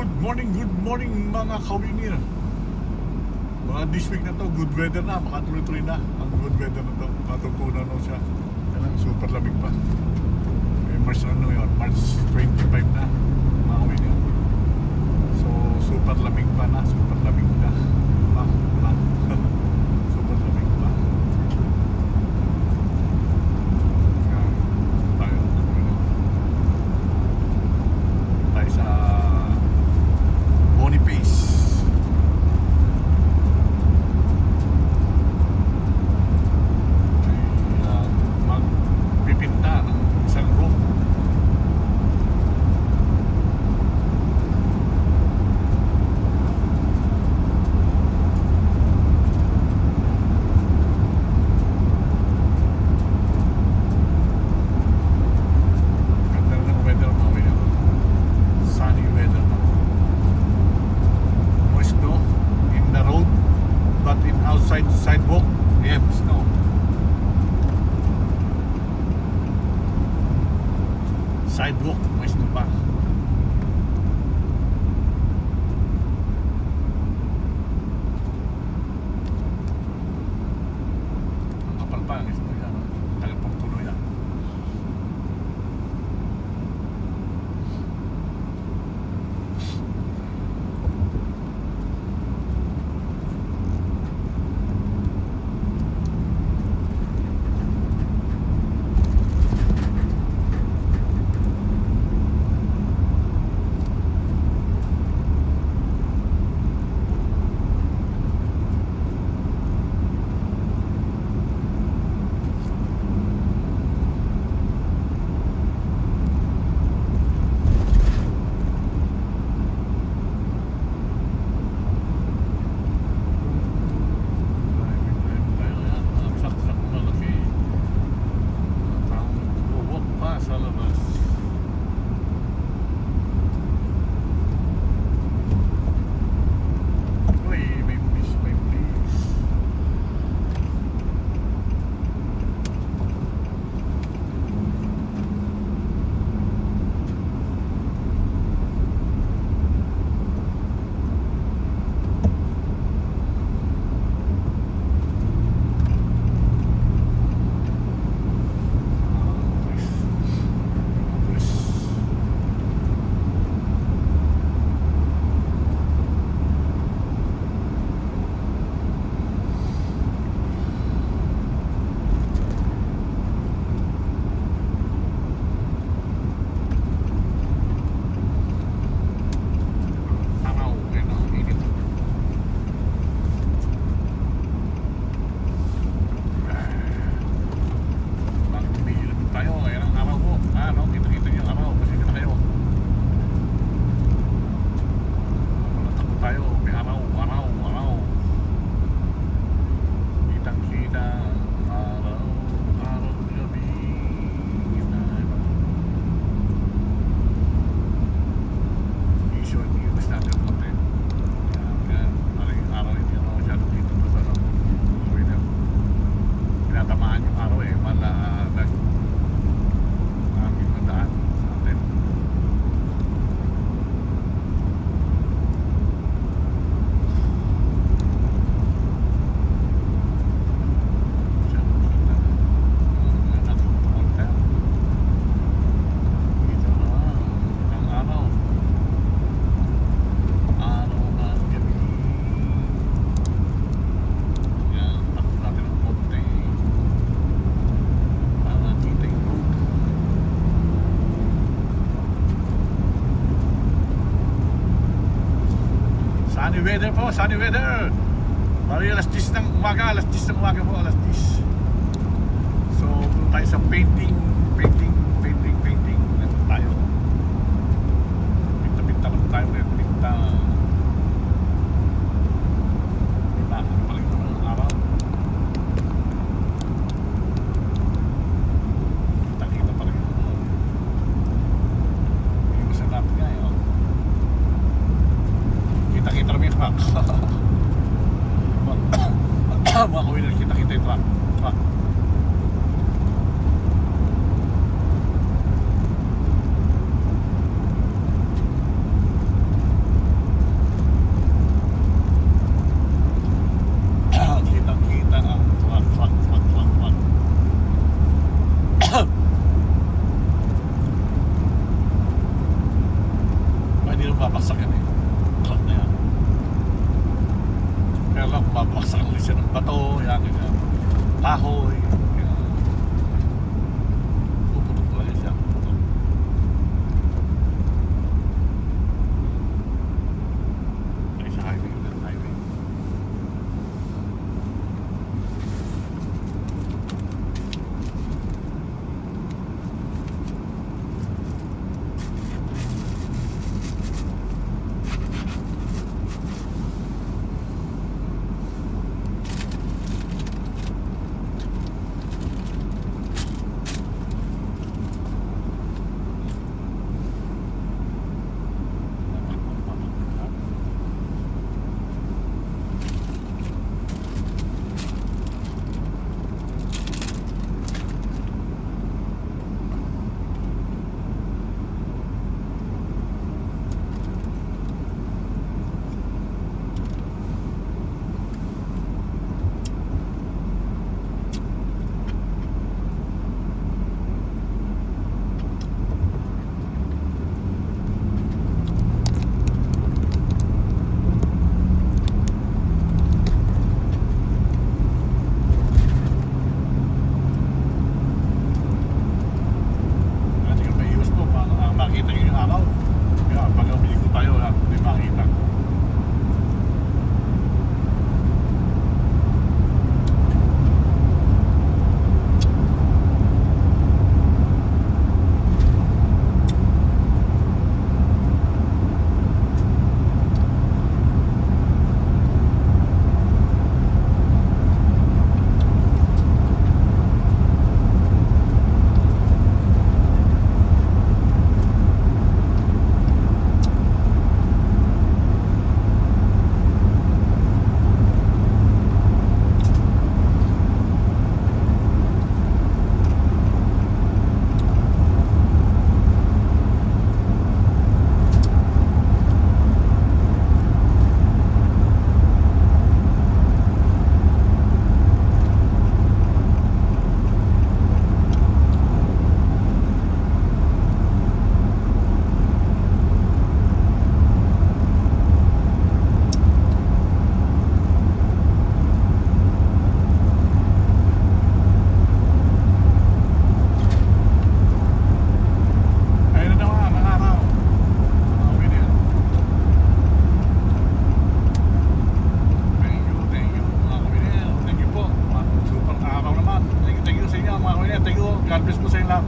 Good morning mga kawinir. Mga this week na to, good weather na, makatuloy-tuloy na. Ang good weather na to, matutunan na siya. Kailang super lamig pa. March 25 na, mga kawinir. So, super lamig pa na, super lamig na. Super lamig pa. Tayo sa Boniface. Magpipinta ng isang room. Ganda ng weather mga kaibigan. Sunny weather na. No snow in the road, but in outside sidewalk, we have snow. Sidewalk, may snow pa. Ang kapal pa ang snow yan. Tagal pang puno yan. Sunny weather po, sunny weather. Bali alas 10 ng umaga, alas 10 ng umaga po, alas 10. So, doon tayo sa painting. Ito tayo. Pinta-pinta lang tayo ulit, pinta. Diba, ano pa lang ito ng araw. Kita-kita pa rin ito. Iwasan natin nga yun. Kita-kita namin yung truck. Mga kawinir, kita-kita yung truck. babaksak yan eh. Truck na yan. Kaya lang, babaksak ulit siya ng bato, yan, ganyan. Kahoy, yan. Puputok talaga siya. Ay, sa highway ulit, highway. Makita nyo yung araw. Kaya pag umiliko tayo, hindi makita. God bless po sa inyo lahat.